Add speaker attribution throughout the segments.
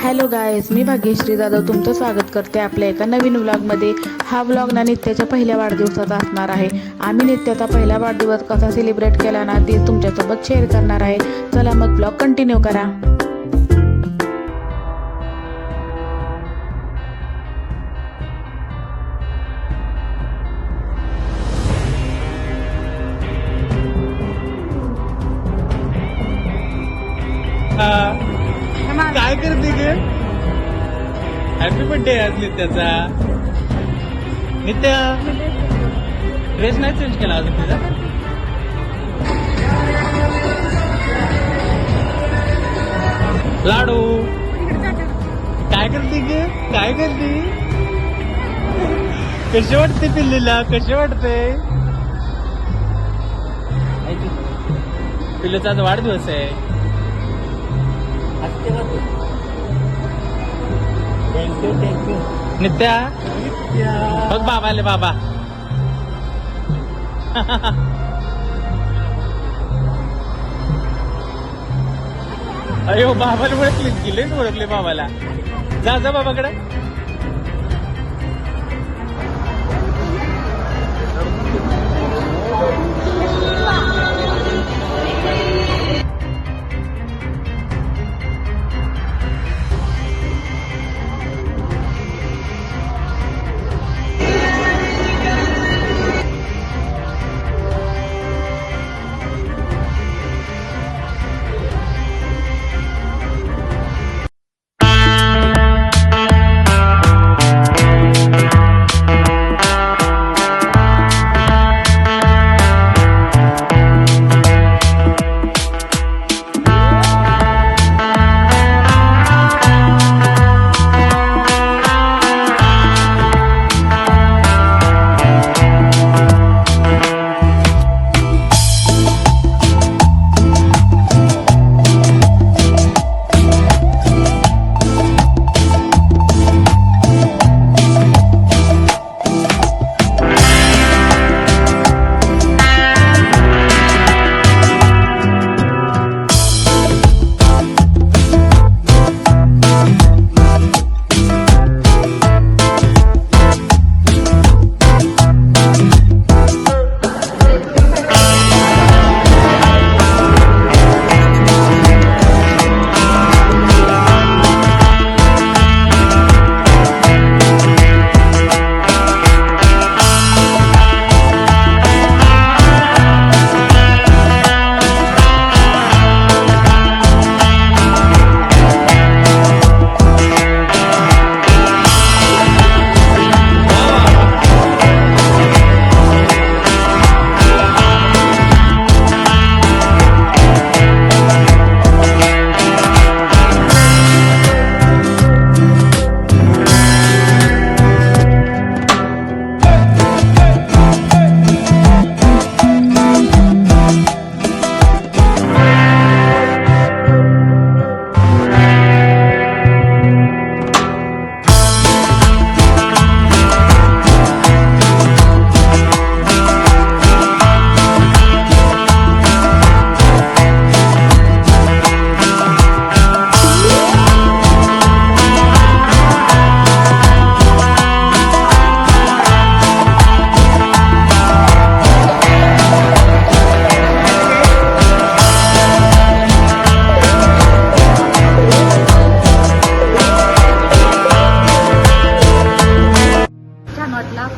Speaker 1: Hello guys, मी भाग्यश्री जाधव तुमचं स्वागत करते आपल्या एका नवीन व्लॉगमध्ये। हा व्लॉग ना नित्याच्या पहिल्या वाढदिवसाचा असणार आहे। आम्ही नित्याचा पहिला वाढदिवस कसा सेलिब्रेट केला ना ते तुमच्यासोबत शेअर करणार आहे। चला मग व्लॉग कंटिन्यू करा।
Speaker 2: काय करते ग? हॅपी बर्थडे आज नित्याचा। नित्या ड्रेस नाही चेंज केला अजून तुझा? लाडू काय करते ग? काय करते? कसे वाटते पिल्लीला? कसे वाटते? पिल्लूचा आज वाढदिवस आहे। थँक्यू नित्या बघ बाबा आले बाबा। अयो बाबाला ओळखले की लयच ओळखले बाबाला। जा जा बाबाकडे।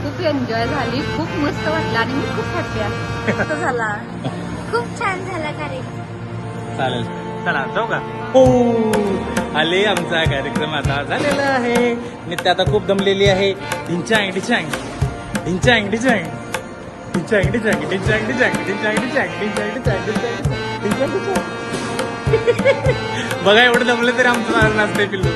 Speaker 3: खूप एन्जॉय झाली, खूप मस्त वाटलं आणि मी खूप हॅपी आहे। मस्त झाला, खूप छान झाला कार्यक्रम।
Speaker 2: चालेल चला जाऊ का? हो आले आमचा कार्यक्रम आता झालेला आहे। नित्या आता खूप दमलेली आहे। ढिंचांग ढिंचांग ढिंचांग ढिंचांग ढिंचांग ढिंचांग ढिंचांग ढिंचांग ढिंचांग ढिंचांग ढिंचांग ढिंचांग ढिंचांग ढिंचांग बघा एवढं दमलं तरी आमचं नाचतंय पिल्लू।